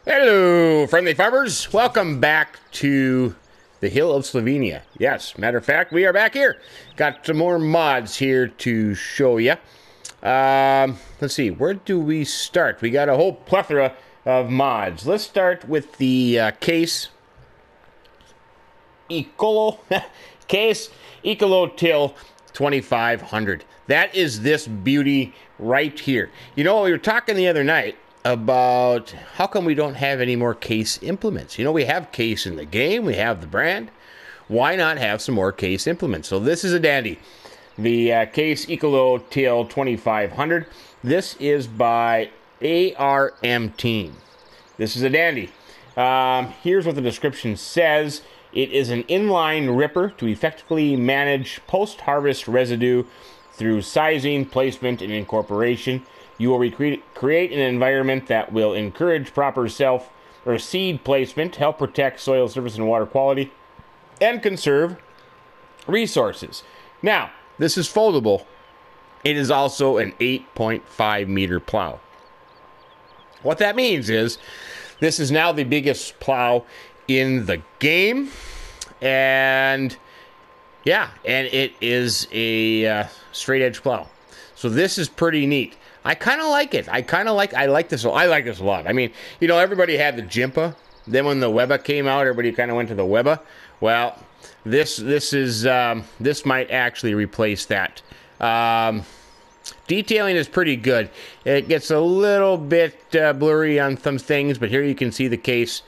Hello, friendly farmers. Welcome back to the Hill of Slovenia. Yes, matter of fact, we are back here. Got some more mods here to show you. Let's see, where do we start? We got a whole plethora of mods. Let's start with the case case Ecolo Till 2500. That is this beauty right here. You know, we were talking the other night about how come we don't have any more case implements. You know, we have case in the game, we have the brand. Why not have some more case implements? So this is a dandy. The case Ecolo Till 2500. This is by ARM Team. This is a dandy. Here's what the description says. It is an inline ripper to effectively manage post-harvest residue through sizing, placement, and incorporation. You will create an environment that will encourage proper seed placement, help protect soil surface and water quality, and conserve resources. Now, this is foldable. It is also an 8.5 meter plow. What that means is this is now the biggest plow in the game, and yeah, and it is a straight edge plow. So this is pretty neat. I kind of like it. I like this a lot. I mean, you know, everybody had the Jimpa. Then when the Weba came out, everybody kind of went to the Weba. Well, this might actually replace that. Detailing is pretty good. It gets a little bit blurry on some things, but here you can see the case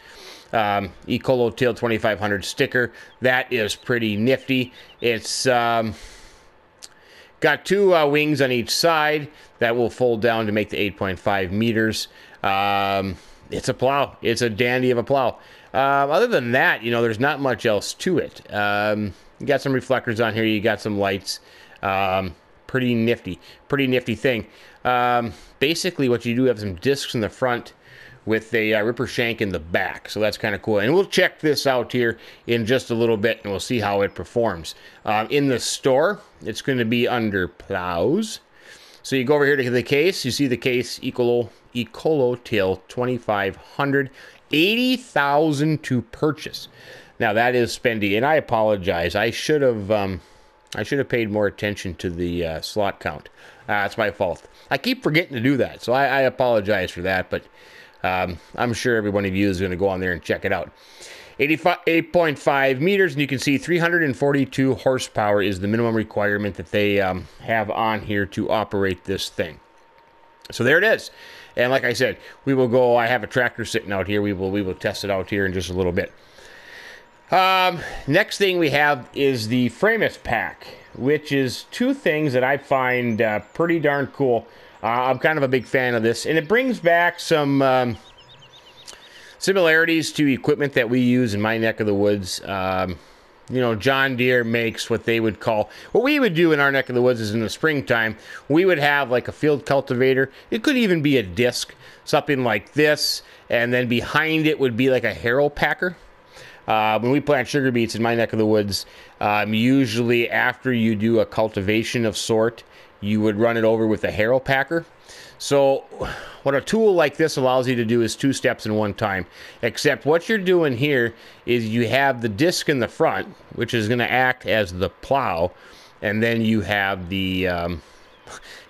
Ecolo Till 2500 sticker. That is pretty nifty. It's got two wings on each side that will fold down to make the 8.5 meters. It's a plow. It's a dandy of a plow. Other than that, you know, there's not much else to it. You got some reflectors on here. You got some lights. Pretty nifty thing. Basically, what you do have some discs in the front with a ripper shank in the back. So that's kind of cool. And we'll check this out here in just a little bit, and we'll see how it performs. In the store, it's going to be under plows. So you go over here to the case. You see the case Ecolo Till 2500. 80,000 to purchase. Now that is spendy, and I apologize. I should have paid more attention to the slot count. That's my fault. I keep forgetting to do that, so I apologize for that, but I'm sure every one of you is going to go on there and check it out. 8.5 meters, and you can see 342 horsepower is the minimum requirement that they have on here to operate this thing. So there it is. And like I said, we will go. I have a tractor sitting out here. We will test it out here in just a little bit. Next thing we have is the Framest Pack, which is two things that I find pretty darn cool. I'm kind of a big fan of this, and it brings back some similarities to equipment that we use in my neck of the woods. You know, John Deere makes what we would do in our neck of the woods is in the springtime, we would have like a field cultivator. It could even be a disc, something like this, and then behind it would be like a harrow packer. When we plant sugar beets in my neck of the woods, usually after you do a cultivation of sort, you would run it over with a harrow packer. So what a tool like this allows you to do is two steps in one time. Except what you're doing here is you have the disc in the front, which is going to act as the plow, and then you have the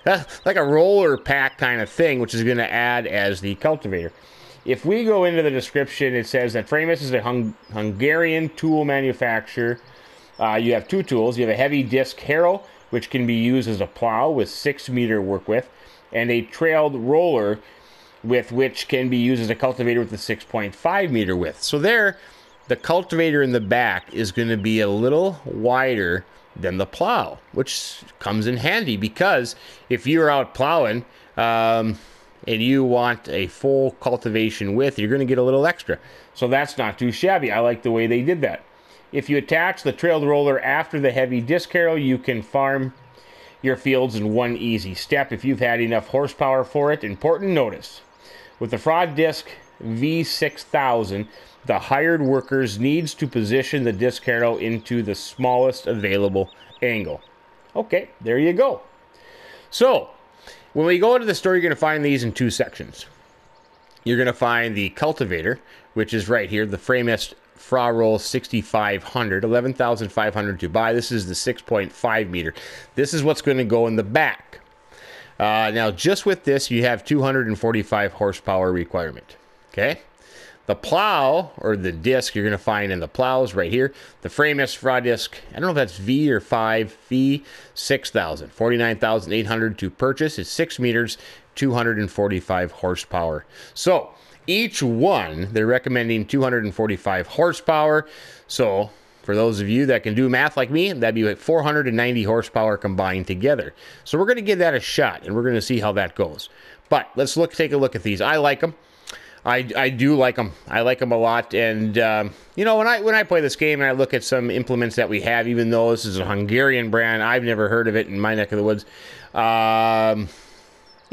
like a roller pack kind of thing, which is going to add as the cultivator. If we go into the description, it says that Framus is a Hungarian tool manufacturer. You have two tools. You have a heavy disc harrow, which can be used as a plow with 6 meter work width, and a trailed roller with which can be used as a cultivator with a 6.5 meter width. So there, the cultivator in the back is going to be a little wider than the plow, which comes in handy because if you're out plowing and you want a full cultivation width, you're going to get a little extra. So that's not too shabby. I like the way they did that. If you attach the trailed roller after the heavy disc harrow, you can farm your fields in one easy step if you've had enough horsepower for it. Important notice: with the FraDisc V6000, the hired workers needs to position the disc harrow into the smallest available angle. Okay, there you go. So when we go to the store, you're going to find these in two sections. you're going to find the cultivator, which is right here, the Framest Roll 6500, 11,500 to buy. This is the 6.5 meter. This is what's going to go in the back. Now, just with this, you have 245 horsepower requirement. Okay. The plow, or the disc, you're going to find in the plows right here. The Framest FraDisc, I don't know if that's V or 5, V, 6,000, 49,800 to purchase. It's 6 meters, 245 horsepower. So, each one, they're recommending 245 horsepower. So, for those of you that can do math like me, that'd be like 490 horsepower combined together. So, we're going to give that a shot, and we're going to see how that goes. But, let's take a look at these. I like them. I do like them. I like them a lot. And, you know, when I play this game and I look at some implements that we have, even though this is a Hungarian brand, I've never heard of it in my neck of the woods. You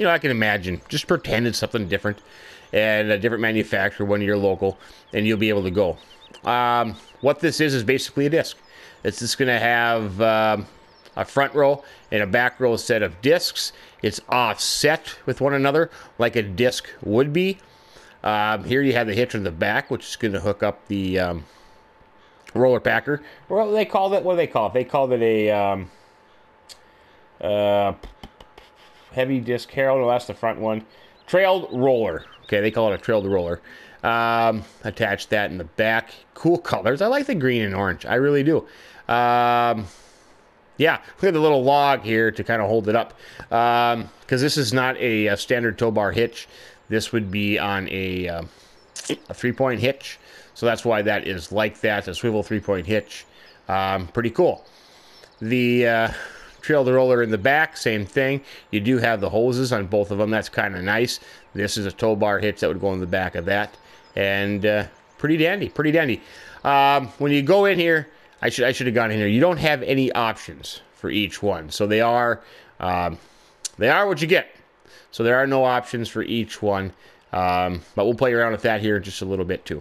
know, I can imagine. Just pretend it's something different and a different manufacturer, one of your local, and you'll be able to go. What this is basically a disc. It's just going to have a front row and a back row set of discs. It's offset with one another like a disc would be. Here you have the hitch in the back, which is going to hook up the roller packer. Well, they called it, what do they call it? They called it a heavy disc harrow. No, that's the front one. Trailed roller. Okay, they call it a trailed roller. Attach that in the back. Cool colors. I like the green and orange. I really do. Yeah, look at the little log here to kind of hold it up. Because this is not a standard tow bar hitch. This would be on a 3-point hitch. So that's why that is like that, a swivel 3-point hitch. Pretty cool. The trailed roller in the back, same thing. You do have the hoses on both of them. That's kind of nice. This is a tow bar hitch that would go in the back of that. And pretty dandy, pretty dandy. When you go in here, I should have gone in here. You don't have any options for each one. So they are what you get. So there are no options for each one, but we'll play around with that here in just a little bit too.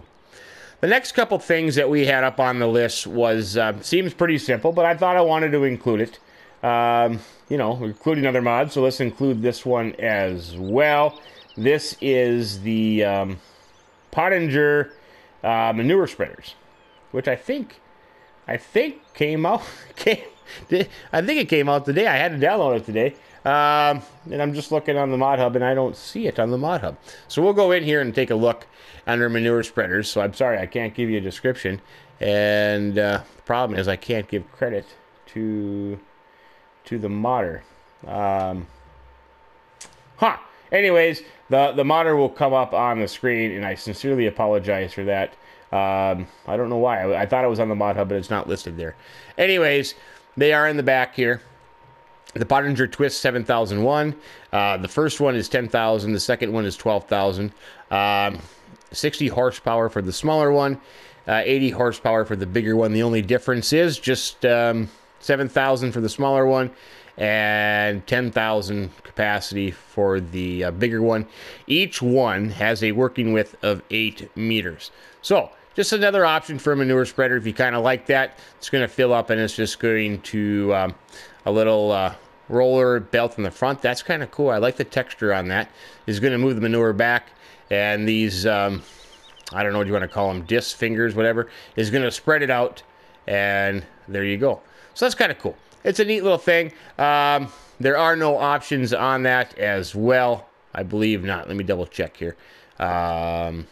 The next couple things that we had up on the list was, seems pretty simple, but I thought I wanted to include it. You know, including other mods, so let's include this one as well. This is the Pöttinger manure spreaders, which I think came out, I think it came out today. I had to download it today. And I'm just looking on the mod hub and I don't see it on the mod hub. So we'll go in here and take a look under manure spreaders. So I'm sorry, I can't give you a description. And the problem is I can't give credit to the modder. Anyways, the modder will come up on the screen and I sincerely apologize for that. I don't know why. I thought it was on the mod hub, but it's not listed there. Anyways, they are in the back here. The Pöttinger Twist 7001. The first one is 10,000. The second one is 12,000. 60 horsepower for the smaller one. 80 horsepower for the bigger one. The only difference is just 7,000 for the smaller one and 10,000 capacity for the bigger one. Each one has a working width of 8 meters. So just another option for a manure spreader. If you kind of like that, it's going to fill up and it's just going to a little roller belt in the front. That's kind of cool. I like the texture on that. It's going to move the manure back, and these I don't know what you want to call them, disc fingers, whatever, is going to spread it out, and there you go. So that's kind of cool. It's a neat little thing. There are no options on that as well. I believe not. Let me double check here. No,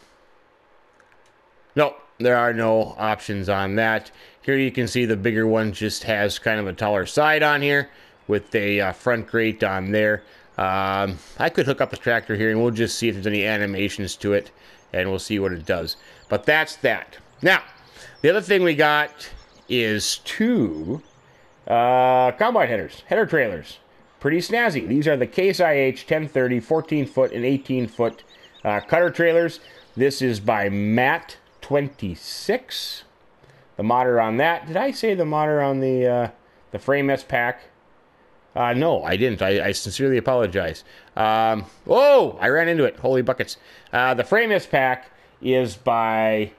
there are no options on that. Here you can see the bigger one just has kind of a taller side on here with a front grate on there. I could hook up the tractor here and we'll just see if there's any animations to it and we'll see what it does. But that's that. Now, the other thing we got is two combine headers, header trailers. Pretty snazzy. These are the Case IH 1030, 14-foot and 18-foot cutter trailers. This is by Matt 26. The modder on that. Did I say the modder on the Framest Pack? No, I didn't. I sincerely apologize. Oh, I ran into it. Holy buckets. The Framest Pack is by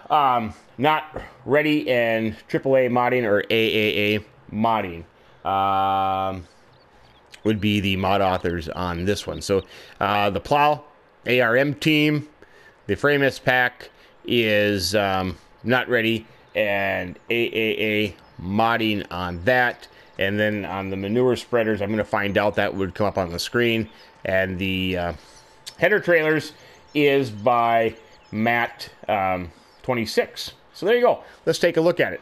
Not Ready and AAA Modding, or AAA Modding. Would be the mod authors on this one. So the plow ARM team, the Framest Pack is not ready, and AAA modding on that. And then on the manure spreaders, I'm going to find out. That would come up on the screen. And the header trailers is by Matt 26. So there you go. Let's take a look at it.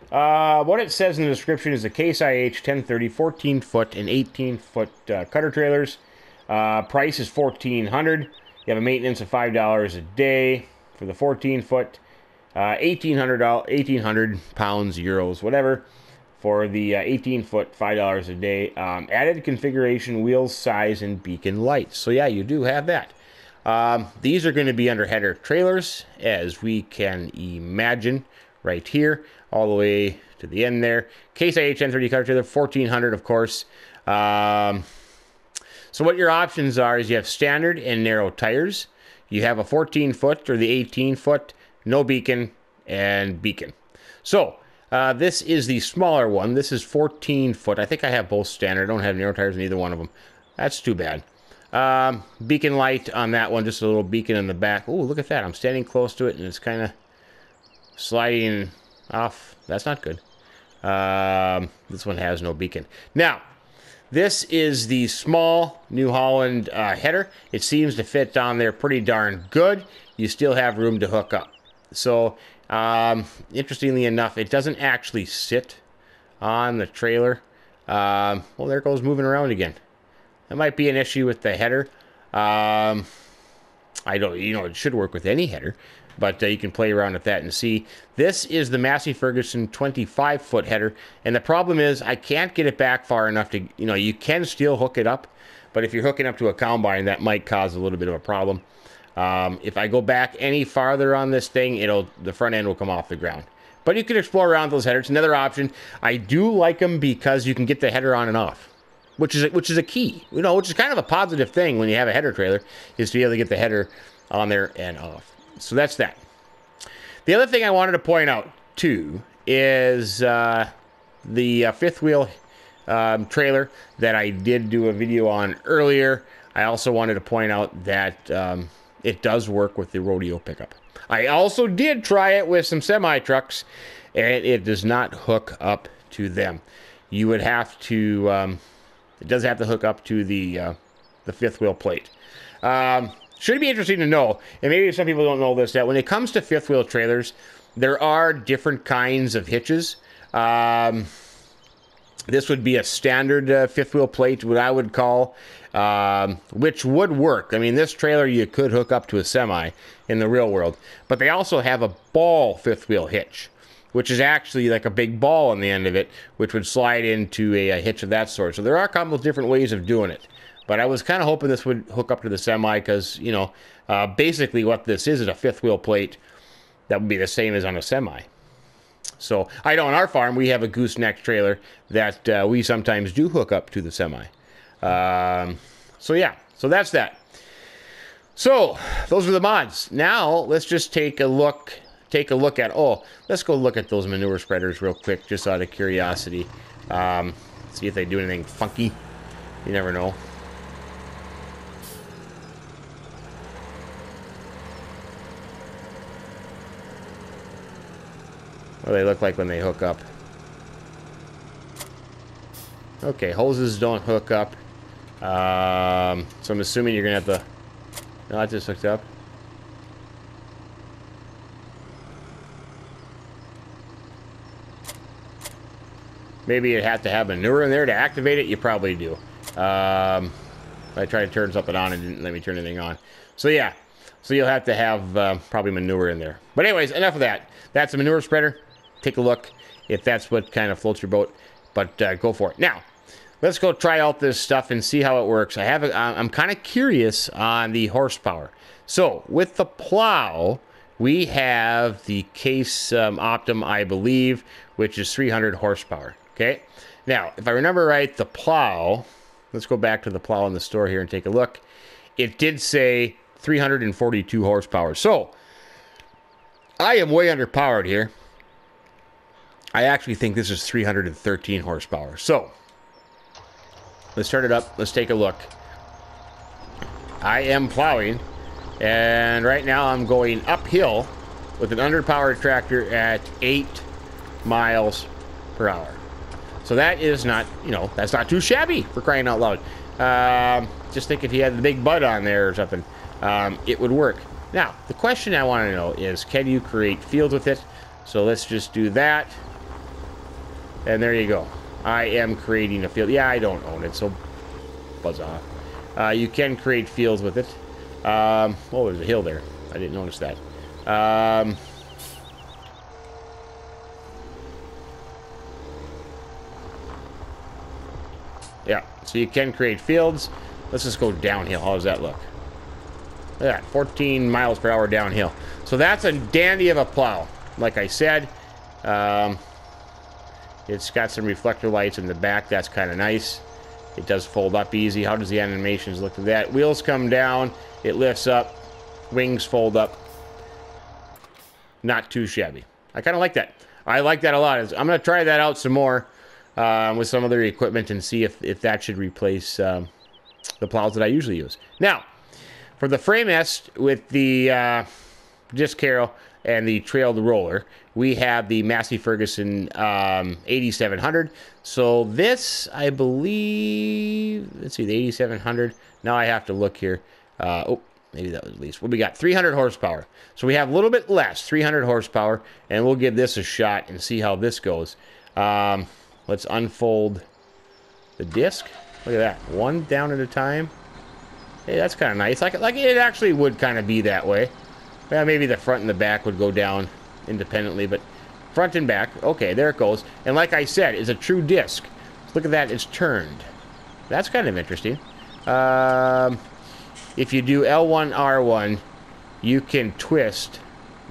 What it says in the description is a Case IH 1030 14-foot and 18-foot cutter trailers. Price is $1,400. You have a maintenance of $5 a day for the 14-foot. 1,800 pounds, euros, whatever. For the 18-foot, $5 a day. Added configuration, wheels, size, and beacon lights. So yeah, you do have that. These are going to be under header trailers, as we can imagine, right here, all the way to the end there. Case IH 1030 cutter trailer, $1,400, of course. So what your options are is you have standard and narrow tires. You have a 14-foot or the 18-foot, no beacon, and beacon. So this is the smaller one. This is 14-foot. I think I have both standard. I don't have narrow tires in either one of them. That's too bad. Beacon light on that one, just a little beacon in the back. Oh, look at that. I'm standing close to it, and it's kind of sliding off. That's not good. This one has no beacon. Now, this is the small New Holland header. It seems to fit on there pretty darn good. You still have room to hook up. So, interestingly enough, it doesn't actually sit on the trailer. Well, there it goes, moving around again. That might be an issue with the header. I don't, it should work with any header, but you can play around with that and see. This is the Massey Ferguson 25-foot header, and the problem is I can't get it back far enough to, you can still hook it up, but if you're hooking up to a combine, that might cause a little bit of a problem. If I go back any farther on this thing, the front end will come off the ground. But you can explore around those headers. Another option. I do like them because you can get the header on and off, which is a key. Which is kind of a positive thing when you have a header trailer, is to be able to get the header on there and off. So that's that. The other thing I wanted to point out too is the fifth wheel trailer that I did do a video on earlier. I also wanted to point out that it does work with the rodeo pickup. I also did try it with some semi trucks, and it does not hook up to them. You would have to. It does have to hook up to the fifth wheel plate. Should be interesting to know, and maybe some people don't know this, that when it comes to fifth wheel trailers, there are different kinds of hitches. This would be a standard fifth wheel plate, what I would call, which would work. I mean, this trailer you could hook up to a semi in the real world, but they also have a ball fifth wheel hitch, which is actually like a big ball on the end of it, which would slide into a hitch of that sort. So there are a couple of different ways of doing it. But I was kind of hoping this would hook up to the semi because, basically what this is a fifth wheel plate that would be the same as on a semi. So I know on our farm we have a gooseneck trailer that we sometimes do hook up to the semi. So yeah, so that's that. So those are the mods. Now let's just take a look at, let's go look at those manure spreaders real quick, just out of curiosity. See if they do anything funky. You never know. What do they look like when they hook up? Okay, hoses don't hook up. So I'm assuming you're going to have to... No, it just hooked up. Maybe you have to have manure in there to activate it. You probably do. I tried to turn something on and didn't let me turn anything on. So yeah. So you'll have to have probably manure in there. But anyways, enough of that. That's a manure spreader. Take a look if that's what kind of floats your boat. But go for it. Now, let's go try out this stuff and see how it works. I'm kind of curious on the horsepower. So with the plow, we have the Case Optim, I believe, which is 300 horsepower. Okay. Now, if I remember right, the plow, let's go back to the plow in the store here and take a look. It did say 342 horsepower. So I am way underpowered here. I actually think this is 313 horsepower. So let's start it up. Let's take a look. I am plowing, and right now I'm going uphill with an underpowered tractor at 8 miles per hour. So that is not, you know, that's not too shabby, for crying out loud. Just think if he had the big bud on there or something, it would work. Now, the question I want to know is, can you create fields with it? So let's just do that. And there you go. I am creating a field. Yeah, I don't own it, so buzz off. You can create fields with it. Oh, there's a hill there. I didn't notice that. Yeah, so you can create fields. Let's just go downhill. How does that look? Look at that, 14 miles per hour downhill. So that's a dandy of a plow. Like I said, it's got some reflector lights in the back. That's kind of nice. It does fold up easy. How does the animations look at that? Wheels come down. It lifts up. Wings fold up. Not too shabby. I kind of like that. I like that a lot. I'm going to try that out some more with some other equipment and see if that should replace the plows that I usually use. Now, for the Framest with the disc harrow and the trailed roller, we have the Massey Ferguson 8700. So this, I believe, let's see, the 8700. Now I have to look here. Oh, maybe that was at least. Well, we got 300 horsepower. So we have a little bit less, 300 horsepower, and we'll give this a shot and see how this goes. Let's unfold the disc. Look at that, one down at a time. Hey, that's kind of nice. Like it actually would kind of be that way. Well, maybe the front and the back would go down independently, but front and back, okay, there it goes. And like I said, it's a true disc. Look at that, it's turned. That's kind of interesting. If you do L1, R1, you can twist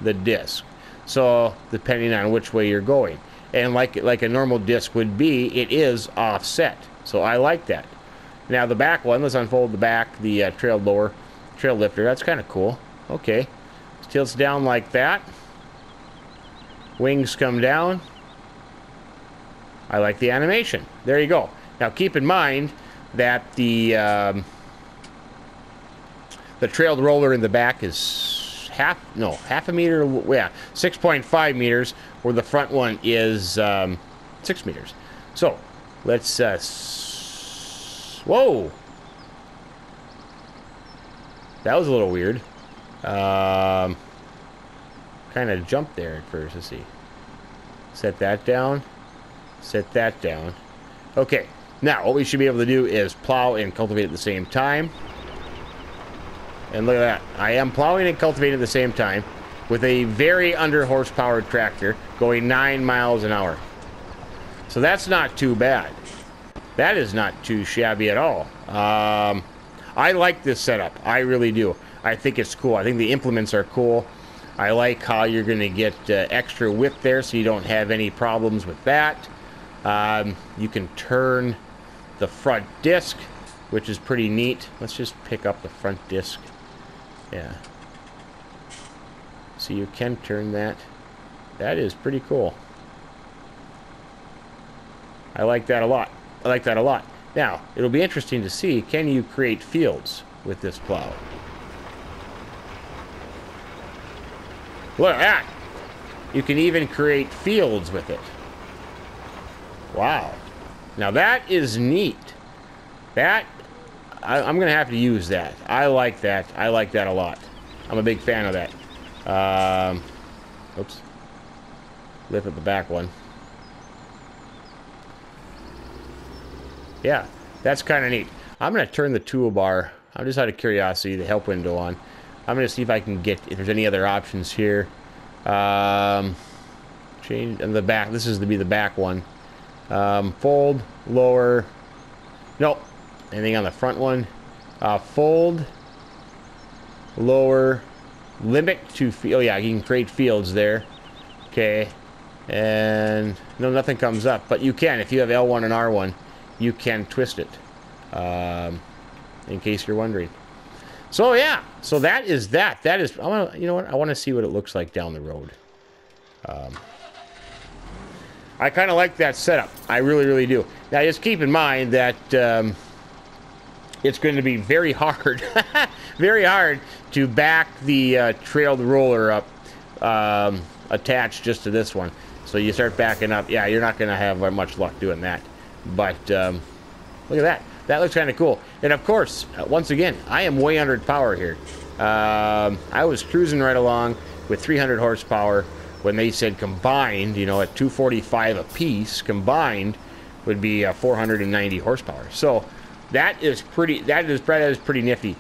the disc. So, depending on which way you're going. And like a normal disc would be, it is offset. So I like that. Now the back one, let's unfold the back, the trail lifter. That's kind of cool. Okay. Tilts down like that. Wings come down. I like the animation. There you go. Now keep in mind that the trailed roller in the back is half a meter, yeah, 6.5 meters, where the front one is 6 meters. So let's whoa, that was a little weird. Kind of jumped there at first. Let's see. Set that down. Set that down. Okay. Now, what we should be able to do is plow and cultivate at the same time. And look at that. I am plowing and cultivating at the same time with a very under horsepower tractor going 9 miles an hour. So that's not too bad. That is not too shabby at all. I like this setup. I really do. I think it's cool. I think the implements are cool. I like how you're going to get extra width there so you don't have any problems with that. You can turn the front disc, which is pretty neat. Let's just pick up the front disc. Yeah. So you can turn that. That is pretty cool. I like that a lot. I like that a lot. Now, it'll be interesting to see, can you create fields with this plow? Look at that. You can even create fields with it. Wow. Now that is neat. That, I'm going to have to use that. I like that. I like that a lot. I'm a big fan of that. Oops. Lift up the back one. Yeah, that's kind of neat. I'm going to turn the toolbar, I'm just out of curiosity, the help window on. I'm going to see if I can get, if there's any other options here. Change in the back. This is to be the back one. Fold, lower. Nope. Anything on the front one? Fold, lower, limit to field. Oh yeah, you can create fields there. Okay. And no, nothing comes up. But you can, if you have L1 and R1, you can twist it. In case you're wondering. So yeah, so that is that. That is, I want to, you know what? I want to see what it looks like down the road. I kind of like that setup. I really, really do. Now, just keep in mind that it's going to be very hard, very hard to back the trailed roller up attached just to this one. So you start backing up, yeah, you're not going to have much luck doing that. But look at that. That looks kind of cool. And of course, once again, I am way under power here. I was cruising right along with 300 horsepower when they said combined, you know, at 245 a piece, combined would be 490 horsepower. So that is pretty nifty.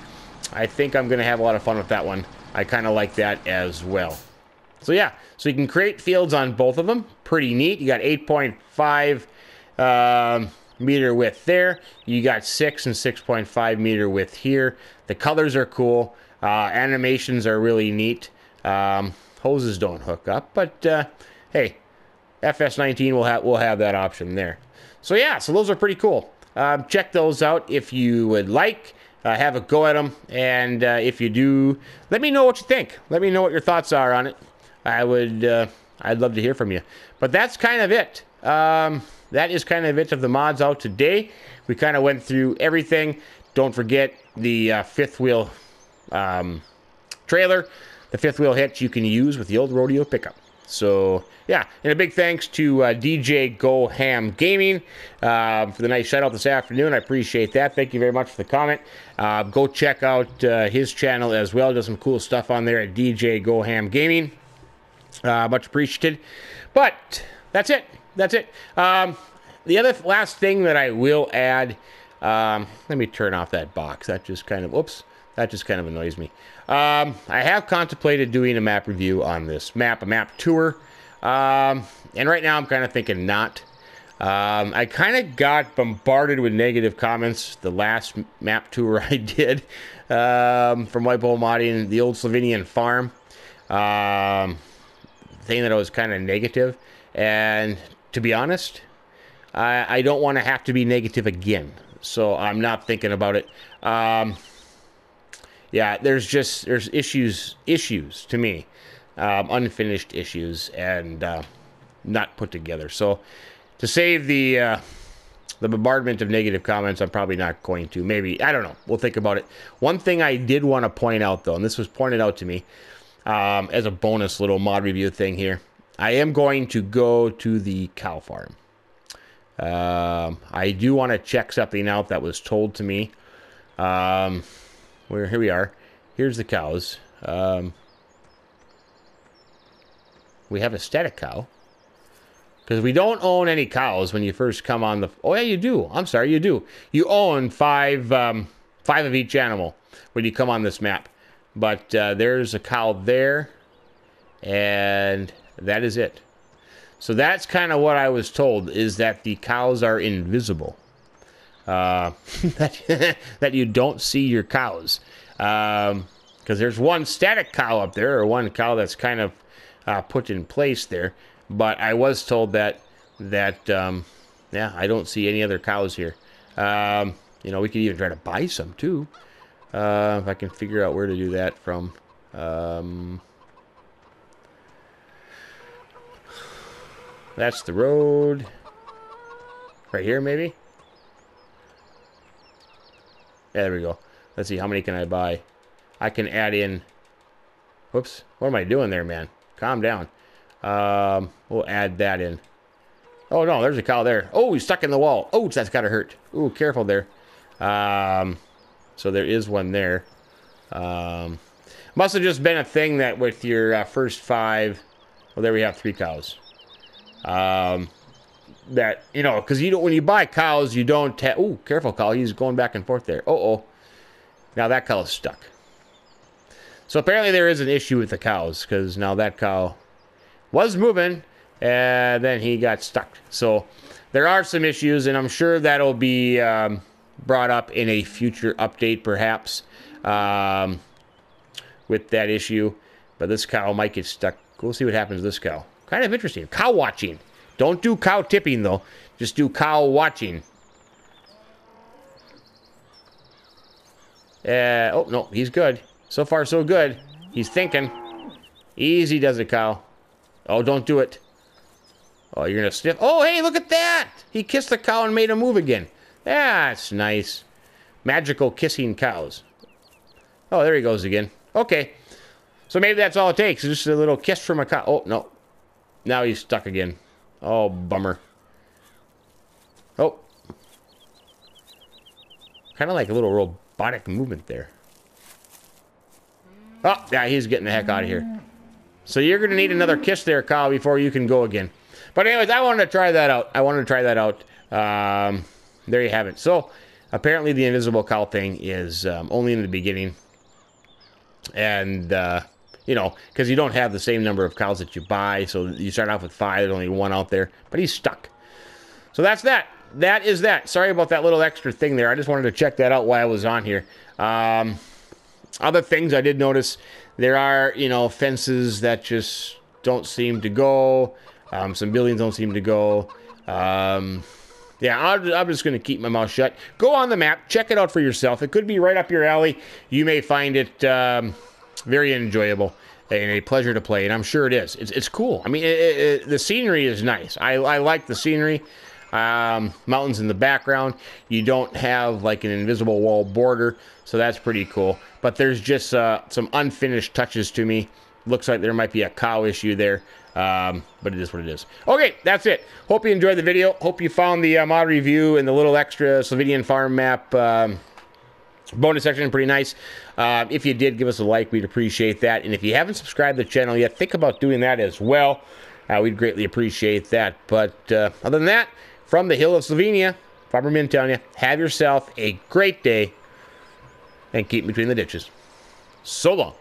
I think I'm going to have a lot of fun with that one. I kind of like that as well. So yeah, so you can create fields on both of them. Pretty neat. You got 8.5 meter width there. You got 6 and 6.5 meter width here. The colors are cool. Animations are really neat. Hoses don't hook up, but hey, FS19 will have that option there. So yeah, so those are pretty cool. Check those out if you would like. Have a go at them, and if you do, let me know what you think. Let me know what your thoughts are on it. I'd love to hear from you. But that's kind of it. That is kind of it of the mods out today. We kind of went through everything. Don't forget the fifth wheel trailer. The fifth wheel hitch you can use with the old rodeo pickup. So yeah, and a big thanks to DJ Go Ham Gaming for the nice shout out this afternoon. I appreciate that. Thank you very much for the comment. Go check out his channel as well. Does some cool stuff on there at DJ Go Ham Gaming. Much appreciated. But that's it. That's it. The other last thing that I will add, let me turn off that box. That just kind of, whoops, that just kind of annoys me. I have contemplated doing a map review on this map, a map tour. And right now I'm kind of thinking not. I kind of got bombarded with negative comments the last map tour I did from White Bull Modding, the old Slovenian farm. Saying that I was kind of negative. And to be honest, I don't want to have to be negative again. So I'm not thinking about it. Yeah, there's issues to me. Unfinished issues and not put together. So to save the bombardment of negative comments, I'm probably not going to. Maybe, I don't know. We'll think about it. One thing I did want to point out, though, and this was pointed out to me as a bonus little mod review thing here. I am going to go to the cow farm. I do want to check something out that was told to me. Here we are. Here's the cows. We have a static cow. Because we don't own any cows when you first come on the... Oh, yeah, you do. I'm sorry, you do. You own five of each animal when you come on this map. But there's a cow there. And that is it. So that's kind of what I was told, is that the cows are invisible. That you don't see your cows. Because there's one static cow up there, or one cow that's kind of put in place there. But I was told that yeah, I don't see any other cows here. You know, we could even try to buy some too. If I can figure out where to do that from. That's the road. Right here, maybe? Yeah, there we go. Let's see, how many can I buy? I can add in... Whoops. What am I doing there, man? Calm down. We'll add that in. Oh, no, there's a cow there. Oh, he's stuck in the wall. Oh, that's gotta hurt. Ooh, careful there. So there is one there. Must have just been a thing that with your first 5... Well, there we have 3 cows. That, you know, because you don't, when you buy cows, you don't have... Ooh, careful, cow. He's going back and forth there. Uh-oh. Now that cow is stuck. So apparently there is an issue with the cows, because now that cow was moving, and then he got stuck. So there are some issues, and I'm sure that'll be brought up in a future update, perhaps, with that issue. But this cow might get stuck. We'll see what happens to this cow. Kind of interesting. Cow watching. Don't do cow tipping, though. Just do cow watching. Oh, no, he's good. So far, so good. He's thinking. Easy does it, cow. Oh, don't do it. Oh, you're going to sniff. Oh, hey, look at that. He kissed the cow and made him move again. That's nice. Magical kissing cows. Oh, there he goes again. Okay. So maybe that's all it takes. Just a little kiss from a cow. Oh, no. Now he's stuck again. Oh, bummer. Oh. Kind of like a little robotic movement there. Oh, yeah, he's getting the heck out of here. So you're going to need another kiss there, cow, before you can go again. But anyways, I wanted to try that out. There you have it. So apparently the invisible cow thing is only in the beginning. And, you know, because you don't have the same number of cows that you buy. So you start off with 5. There's only 1 out there. But he's stuck. So that's that. That is that. Sorry about that little extra thing there. I just wanted to check that out while I was on here. Other things I did notice, there are, you know, fences that just don't seem to go. Some buildings don't seem to go. Yeah, I'm just going to keep my mouth shut. Go on the map. Check it out for yourself. It could be right up your alley. You may find it very enjoyable and a pleasure to play, and I'm sure it is. It's cool. I mean, the scenery is nice. I like the scenery. Mountains in the background. You don't have like an invisible wall border, so that's pretty cool. But there's just some unfinished touches to me. Looks like there might be a cow issue there, but it is what it is. Okay, that's it. Hope you enjoyed the video. Hope you found the mod review and the little extra Slovenian farm map bonus section pretty nice. If you did, give us a like. We'd appreciate that. And if you haven't subscribed to the channel yet, think about doing that as well. We'd greatly appreciate that. But other than that, from the hill of Slovenia, Farmer Min telling you, have yourself a great day and keep between the ditches. So long.